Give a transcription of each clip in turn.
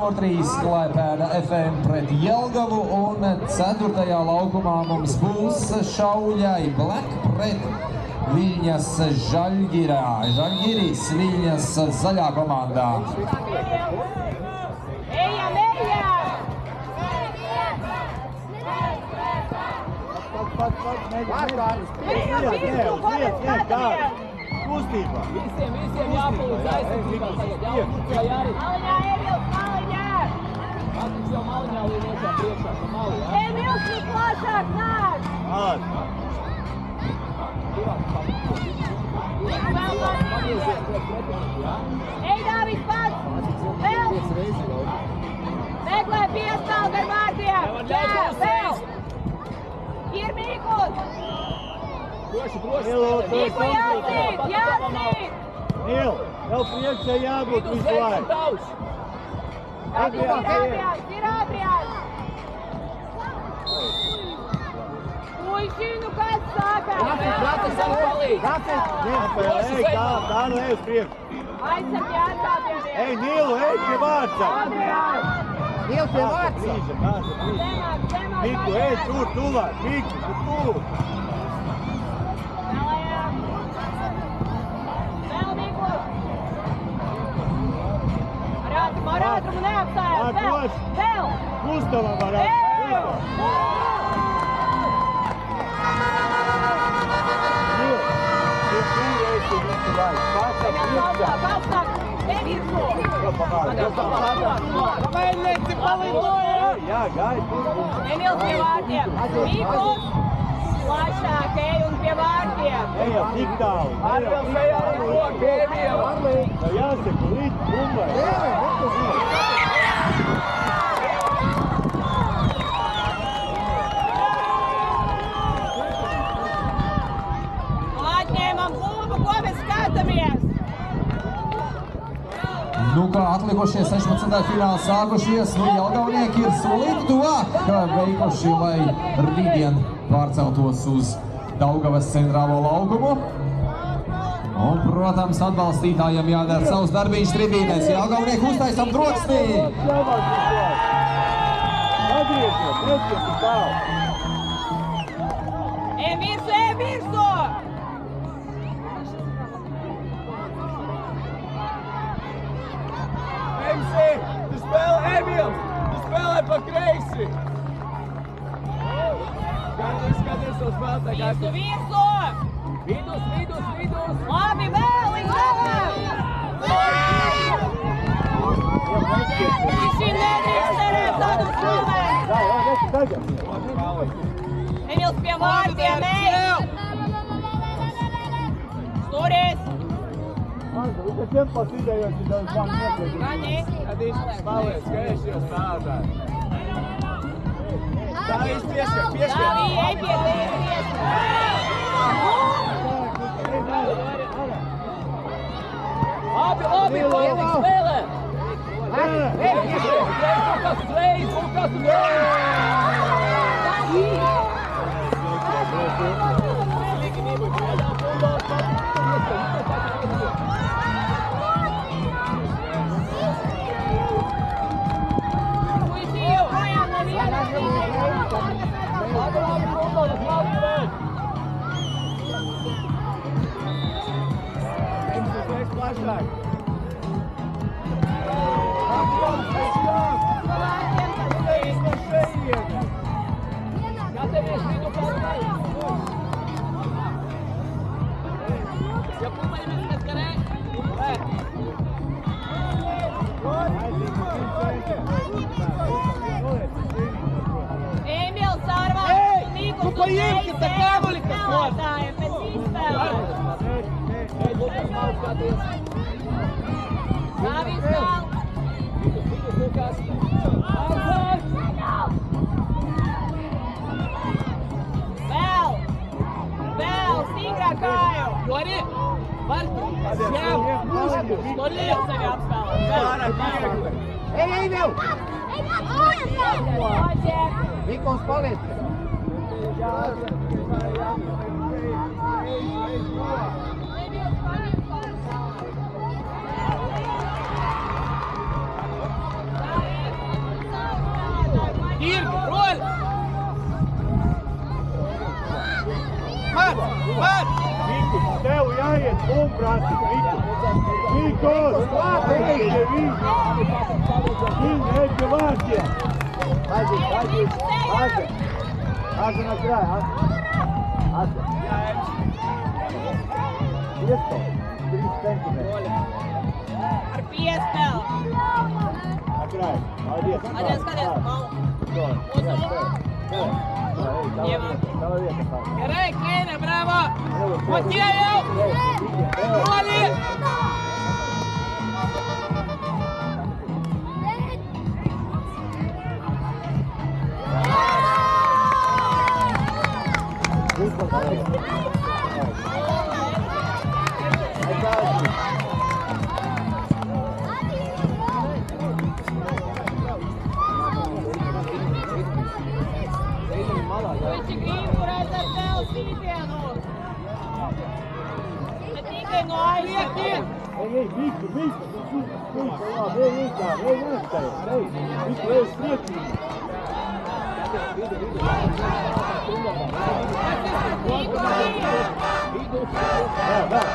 3 Klaipēda FM pret Jelgavu un 4. laukumā mums būs Šauļai Black pret Viļņas Žaļgirā. Žaļgiris Viļņas zaļā komandā. Ejam, ejam! Kustībā! Visiem jāpalūdz aizsardzībā tagad, jāpalūdz. Maliņā, Emils, maliņā! Matiņš jau maliņā līdz iekšā priekšā, pa mali, jā? Emils, tu plašāk nāk! Ej, Dāvis, pats! Vēl! Meklē piestāvdu ar vārdiem! Jā, vēl! Ir Mīkls! Droši! Mīku jāsīt, jāsīt! Nīl, vēl priekšā jābūt visu laiku. Ir Adriāns! Puiši, nu kas sākās? Ratis arī palīdz! Ej, tā nu ej uz priekšu. Aizsargi atkāpieties! Ej, Nīlu, ej pie vārdsā! Adriāns! Nīl pie vārdsā! Miku, ej, tur, tuvāk! Miku, tur! Vēl Mīkls! Ar ātrumu neapstājās! Vēl! Gustavam ar ātrumu! Jā, gaidi! Emils pie vārdiem! Mīkls! Plašāk ej un pie vārdiem! Ejam, tik tālu! Arvils ejā ar roku, Emil! Tā jāsaka, līdz bumbai! Atņēmam klubu, ko mēs skatāmies! Nu kā atlikušie 16. fināli sākušies, nu jelgavnieki ir solīti tuvāk veikuši, lai rītdien pārceltos uz Daugavas centrālo laukumu. Un, protams, atbalstītājiem jādara savus darbiņš tribīnēs. Jelgavnieki uztaisam droksnī! Atgriežam, reķiem tik tālu! Ej virsu, ej virsu! Emsi, tu spēlē, Emils! Tu spēlē pa kreisi! Skaties to spēlētāju! Virsu, virsu! Vidus! Labi, vēl, līdz galam! Puiši nedrīkst cerēt tādu slumē! Emils pie vārdiem, ej! Sturis! Visiem pasidējoši daudz man nepriekš. Gaņi! Gadīs, paliec, skaties šo spēlētāju! Tā viss pieskar! Dāvī, ej pie tevis! Labi, palīdz spēlē! Kas uzreiz! Puiši, projām no vienas Gatavoties vidu pārējai! Ja pumaļamies mēs karē! Emils ārvārds, Mīkls tu paimki tā kāmuli, kas spēlētājiem pēc izspēlēm. Lukas nav skaties! Dāvis vēl! Vidus, Lukas! Aizvārds! Vēl, stingrāk kāju! Jori! Var! Jām! Liels sevi apspēlēt! Ej, vēl! Paģēr! Mikls paliec! Dāvis! Miku, tev jāiet un prasīt, Miku. Mikos, neeģe viņš. Viņš neeģe vārtiem. Azi. Azi na kraj, Azi. Isto, 3 centimetri. Ar piespēli. Na kraj, aizies. Aizies, skaties, malu. Tava vieta, Pāvi. Gerai, Kleine, bravo! Motiejau! Broli! Puiši grib turēt ar tev sītienu. Ne tikai no aizsardzības. Ei, Miku, labi, ej nestājies, Miku, ej priekšīgi.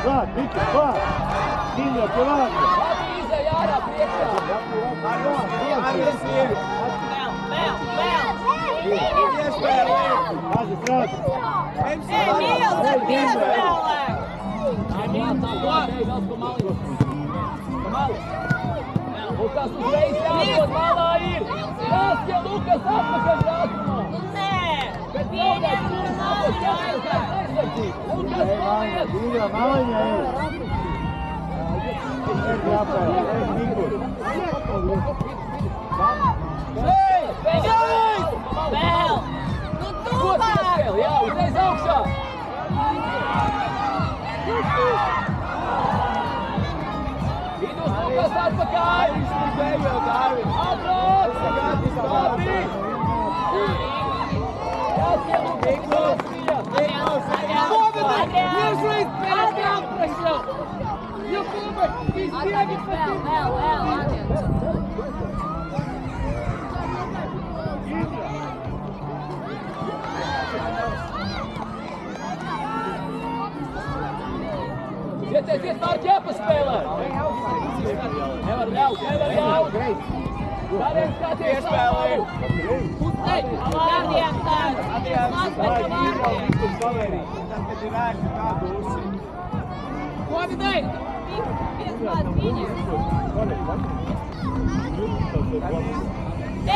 Klāt, Miku, klāt. Indra, pie vārda. Labi izēj ārā priekšā. Vēl. Azi, strādi. Ei, Mīls, ar piespēlē. Un kas uzreiz jābūt malā ir? Tās, ja Lukas atpakaļ nākamā. Nē, viņam tur nav jāiet. Lukas paliet. Indra, maliņa, ej. Ej, jāpēr, ej, Miku. Vēl. Nu, tuvāk. Jā, uzreiz augšā. Vidus Lukas atpakaļ. Atbrauc. Labi. Jāskie Lukas. Neuzreiz pēc atprasļau. Jūkūbe, izdiegi Vēl, Adies. Iet pār ķepaspēlē. Nevar ļaut. Dariem skaties savu. Ej, Vārdiem tāds. Atpakaļ vārdiem. ko vi dai? Pieslēdz viņu.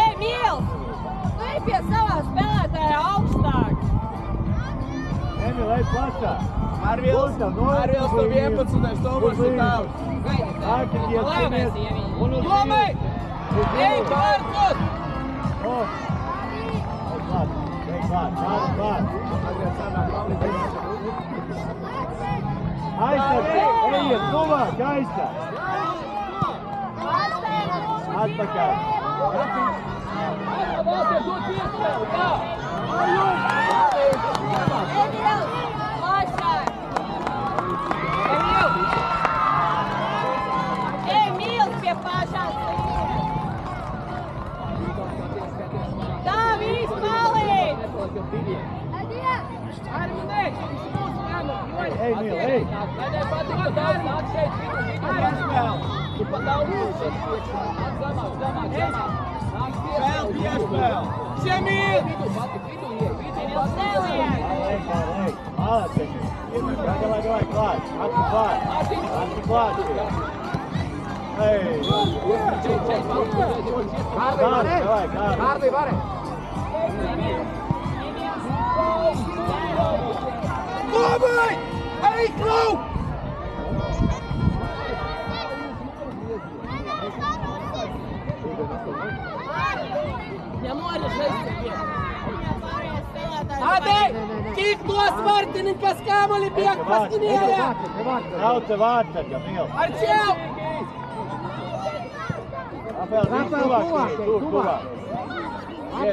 Ei, Mīls! Tu ej pie savā spēlētāja augstāk. Emil, ej plašā. Marvils to 11. Tomas ir tavs. Domai! Ej, pārkot! Aizsard, ejiet, tuvāk, aizsard. Atpakaļ. Atpakaļ, dod piespēli, jā! Emil! Plašāk! Emils pie pašās līnijas! Tā viss palīdz! Ej, Mīl, ej! Lai patīk, ka daudz nāk šeit, vidu piespēli. Tu pa daudz šeit priekšā. Nāk zemāk. Nāk piespēli. Žemīl! Vidu patīk, vidu iet. Emils neliek! Ej, malāciņ. Davai, klāt. Atki klāt. Ej! Kārdi, vari! Labai! Ej, klau! Nenori žaisti vien. Adai! Tik tuos vartininkas kamuolį bėg paskinėje! Trauce vārtsarga, Mīl. Arčiau! Rafael, tuvāk.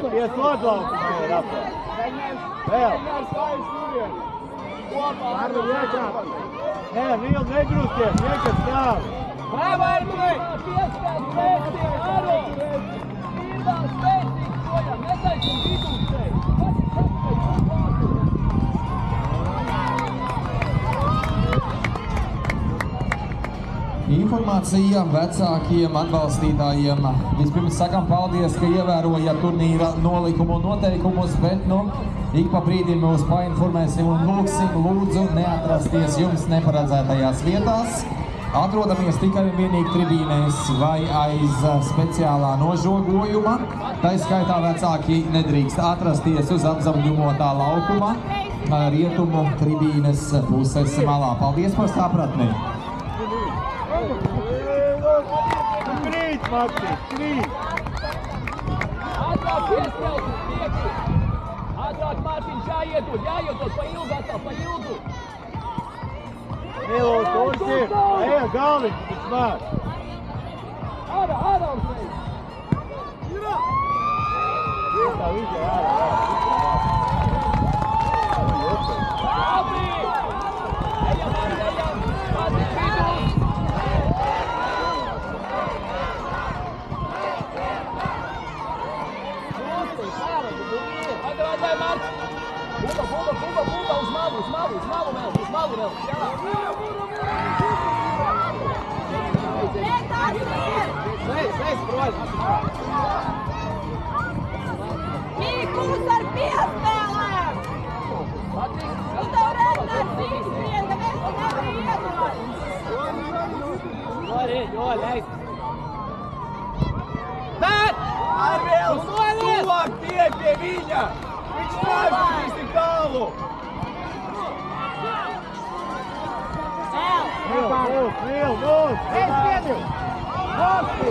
Pie slodlaukuma ir, Rafael. Vēl. Nē, Mīl, negrūsties, niekas stāv. Bravo, Armai! Piespēl, spēcīgi, Aro! Pirmā spēcīgi šodien, nesaisim vidū šeit! informācija vecākiem atbalstītājiem. Vispirms sakam paldies, ka ievērojat turnīra nolikumu un noteikumus, bet ik pa brīdim mūs painformēsim un lūgsim, lūdzu neatrasties jums neparedzētajās vietās. Atrodamies tikai un vienīgi tribīnēs vai aiz speciālā nožogojuma. Tā skaitā vecāki nedrīkst atrasties uz apzaļumotā laukuma rietumu tribīnes puses malā. Paldies par sapratni! Krīt, Maksi, krīt! Ātrāk piespēlēt uz priekšu! Ātrāk, Mārtiņš, jāiedod pa ilgu atkal, pa ilgu! Milo, turši! Ejā, galviņš, tas māk! Ārā uz leju! Tā vīdē, ārā! Labi! Ejam! Mārtiņš, vidus! Atgādāj, Mārtiņ! Bumba, uz malu vēl! Jā! Slēdz, broļ! Mīkus ar piespēlēm! Tu tev redzēs izskrien, ka mēs tu nevari iedot! Joli, ej! Tēt! Arvils, tuvāk tie pie viņa! Viņš pārsūtīs tik tālu! Mīl, mūs! Es piedīju! Maksi!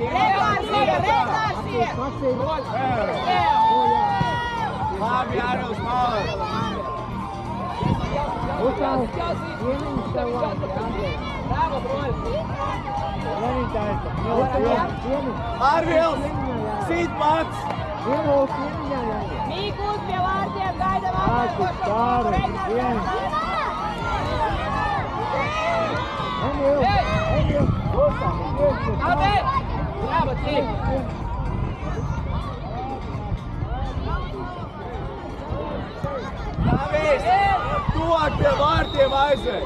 Reklāsie! Labi, Arvils, malā! Bravo, broļ! Arvils! Sit mats! Mīkus pie vārdiem gaida Abi! Bravo, cik! Davis! Tuvāk pie vārtiem aizved!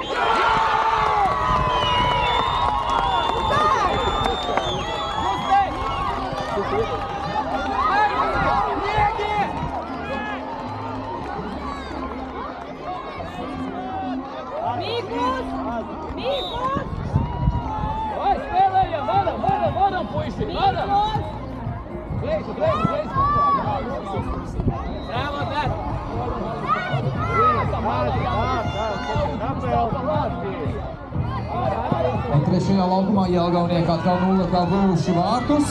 Mīkus! Vai, spēlējam! Varam, puiši! Varam! Reiz! Bravo, Tēt! Un trešajā laukumā Jelgavnieki atkal 0 guvuši vārtus.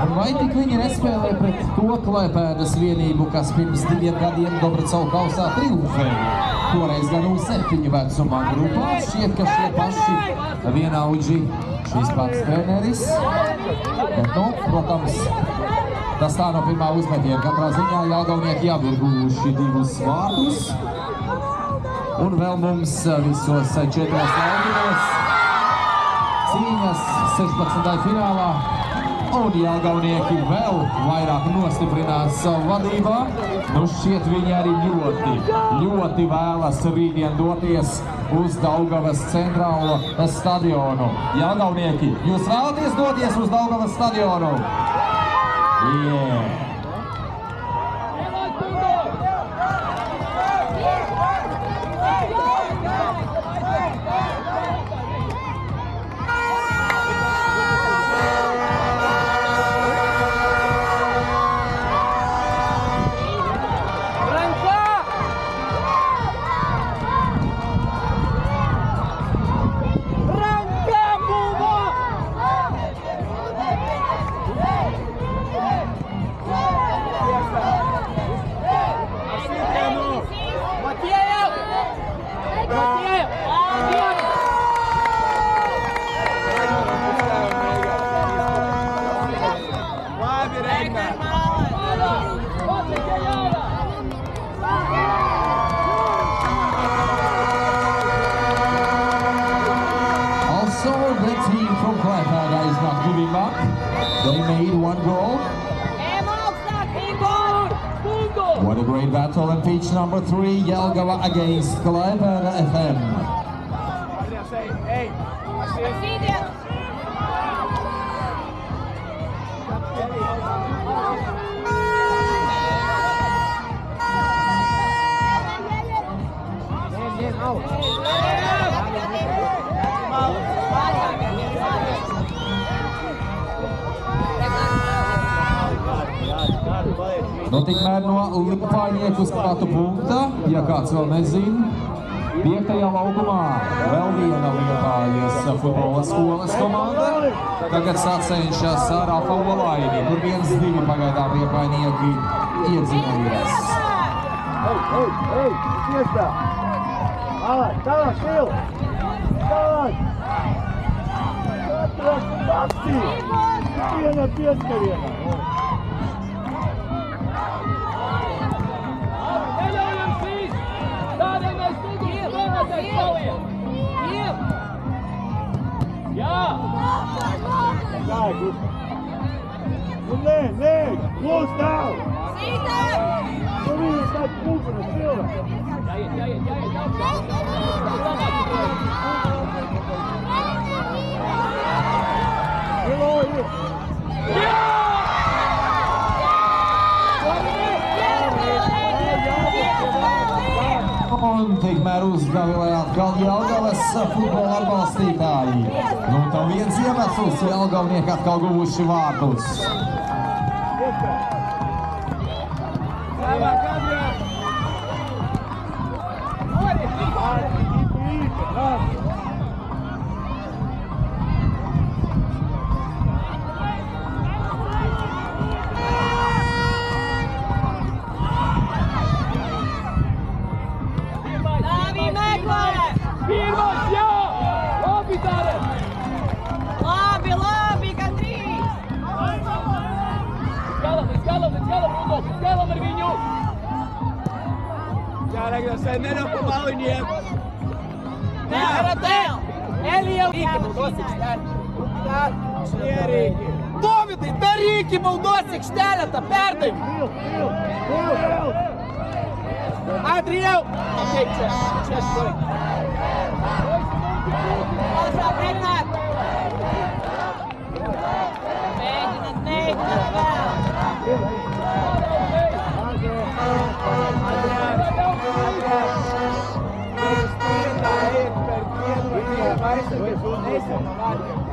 Un vai tik viņi nespēlē pret to Klaipēdas vienību, kas pirms 2 gadiem Dobreceļu kausā triumfēja? Toreiz gan U7 vecumā grupā. Šķiet, ka šie paši vienaudži šis pats treneris. Bet, protams, tas tā no pirmā uzmetiena. Katrā ziņā Jelgavnieki jau ir guvuši 2 vārtus. Un vēl mums visos 4 laukumos cīņas 16. finālā. Un Jelgavnieki vēl vairāk nostiprinās savu vadībā. Šķiet viņi arī ļoti vēlas rītdien doties uz Daugavas centrālo stadionu. Jelgavnieki, jūs vēlaties doties uz Daugavas stadionu? Yeah! They made 1 goal. What a great battle in pitch number 3, Jelgava against Klaipēda FM. Nu, tikmēr no Liepājnieku skatu punkta, ja kāds vēl nezina, 5. laukumā vēl viena Liepājas futbola skolas komanda. Tagad sacenšas ar Rafa Olaini, kur 1-2 pagaidām Liepājnieki iedzinējies. Ej, iespēj! Tālāk, Fil! Tālāk! Katras taksī! Viena pieskaviena! Neļaujam šīs! Tādēļ mēs studijas spēlētājs paliek! Jā! Tā, nē! Lūdz tālu! Tu viņu tāds pūkuna cilvēks! Jāiet! Un tikmēr uzgavilē atkal Jelgavas futbola atbalstītāji. Nu, tam viens iemesls Jelgavnieki atkal guvuši vārdus. Pirmais, jā! Labi, Tārēn! Labi, gandrīz! Līdz galam, Rudolf! Līdz galam ar viņu! Jā, Regnars, nenāk pa maliņiem! Довіди, Таріки, Молдосик, Штеля-то, пердай! Андрієв! Окей, чеш, стой. Mēģināt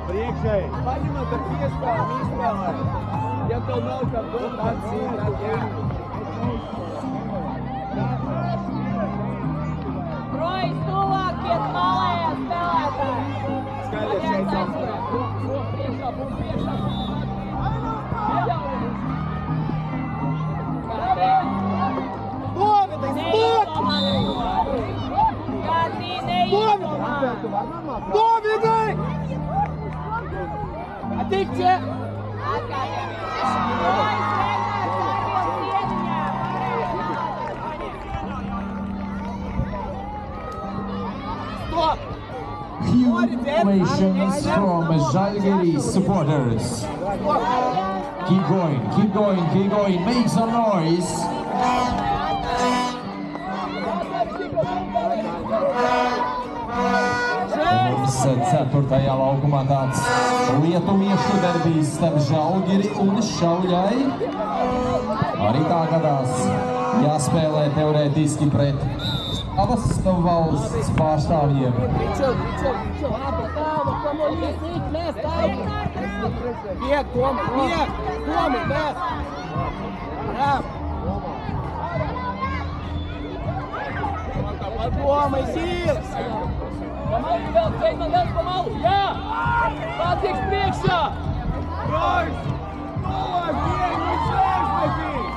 Priekšēji! Paņemot ar piespēlēm izspēlēt. Ja tev nav kā dot atsīt, tad jā. Projs tuvāk pie malējā spēlētāji. Skaidrs šeit Priekšā, priekšā! Довідis, Довіди! А ти где? Стоп! Ovations from Žalgiris supporters. Keep going, make some noise. Mums 4. laukumā tāds lietuviešu derbijs starp Žalgiri un Šauļai. Arī tā gadās jāspēlē teorētiski pret abas valsts pārstāvjiem. Bieg, Tomi, mēs! Bravo! Toma, Zils! Pamalu vēl, Ceļman, vēl pamalu! Jā! Patriks priekšā! Projs! Tālāk, bieg, viņš aizmetīs!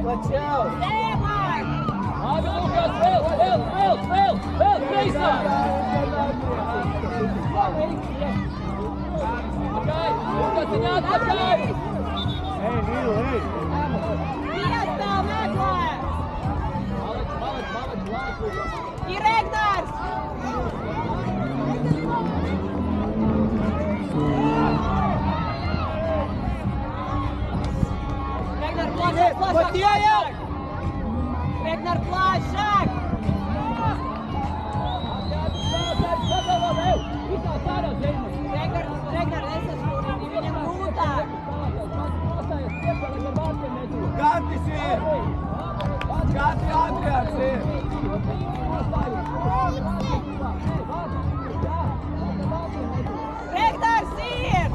Начало! Labi, Lukas, vēl, kreisā! Atpakaļ, Lukas, viņa atpakaļ! Ej, Nīlu, ej! Piestāv meklē! Malič, Ir Regnārs! Regnar, plašāk! Regnar, plašāk! Regnar, nesašūrini, viņam grūtāk! Gantis ir! Katri Adrians ir! Rektors ir!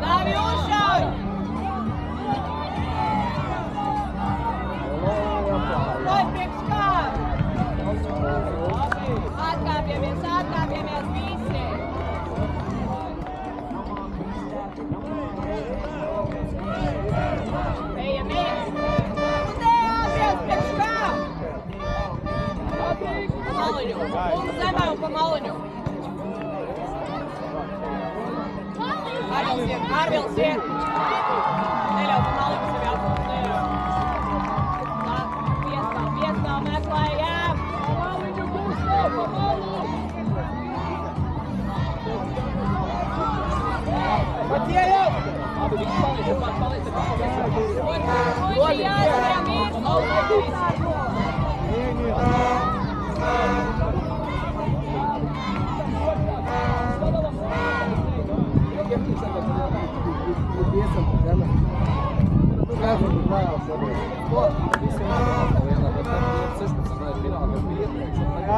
Labi uzšauj! Kod priekš kā? Atkāpjamies visi! Ejamies! Tu te atbrauc priekš kā? Pa maliņu! Un zemē un pa maliņu! Ārvils iet! Neļauj pa maliņu sevi atpūst, neļauj! Tā, piestāv, meklējām! Pa maliņu, Gustav, pa maliņu! Pat ieejam! Abi visi paliec, Puiši jāsajām iet!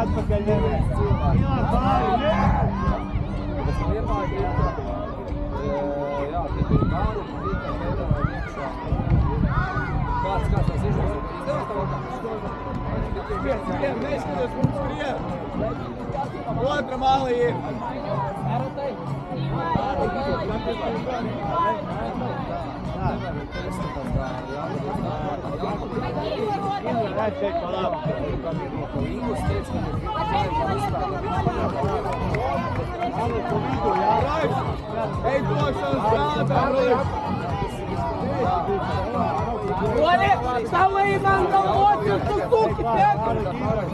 Atpakaļ nevies. Milan, pāri, ne! Jā, tie bija gāri, vītā veidā iekšā. Kāds tās izvēles? Izdevās tā vakar? Skrien, neizskaties, mums skrien! Otra malī ir! Redz šeit pa labi. Ej, došanas prātā, Roļs! Roļi, stāvēji man nav locības, tu suki, tiek!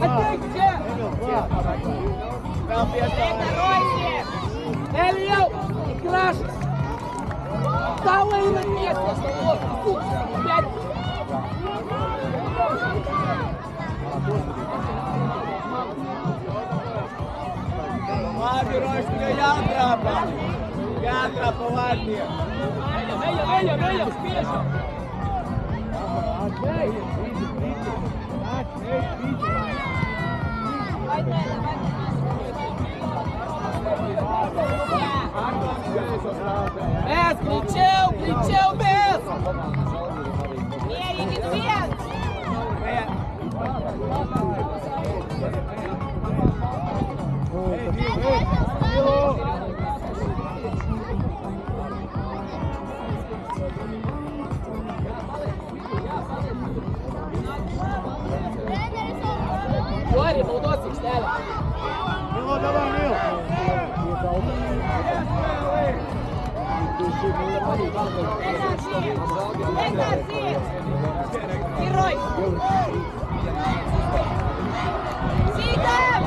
Attiek, čia! Vēl piestāvēji! Eliju, krašas! Stāvēji man piestāvēji, tu suki, tiek! Labi, Roļs, tikai jātrāpa! Jātrāpa vārtiem! Ejam, spiežam! Mēs, kličev, mēs! Mierīgi viens! Jori, Moldovcik, stēlē! Milo, davai, Milo! Rektors ir! Herojs! Sītam!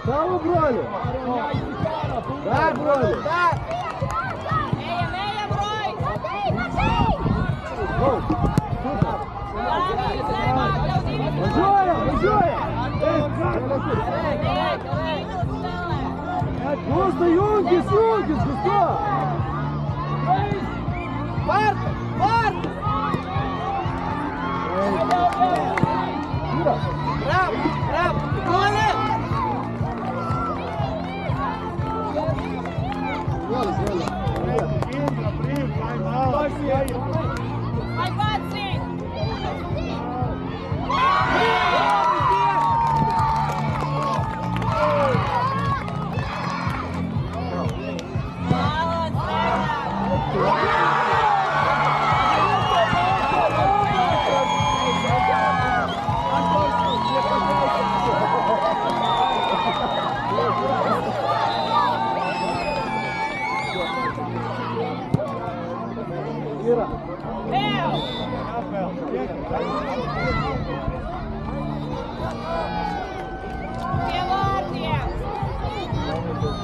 Bravo, brolho! Vai, brolho! Ejam, Roy! Go! Просто Юнкис, что? Марта! Марта! Браво! Браво! Молодец!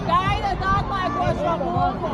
Gaidat atlaikošo bloku.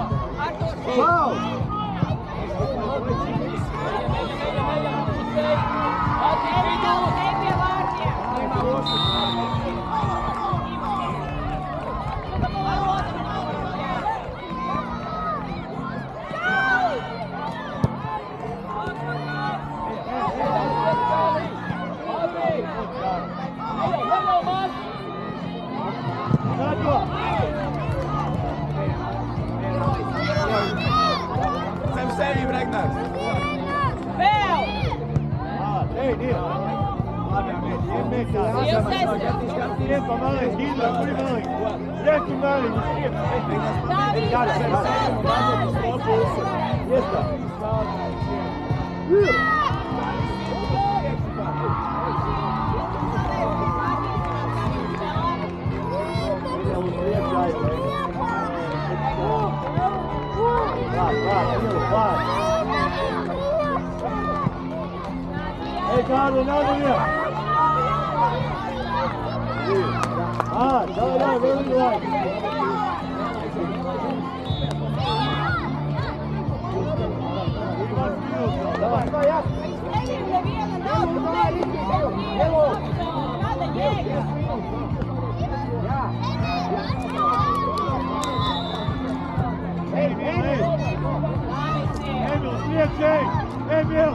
Hey, Carlos, another here. Really right. Emil!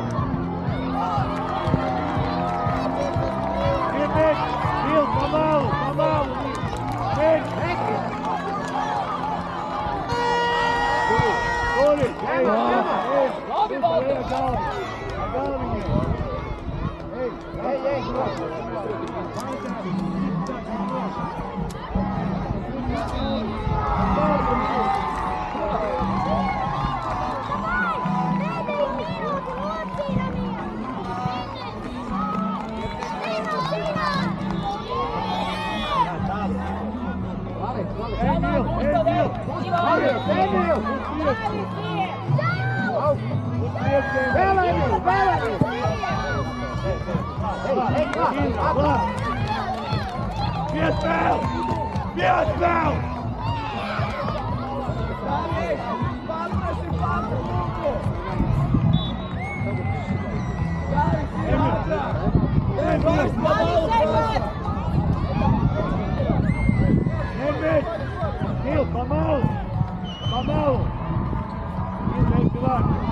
Emil, помалу! Директор!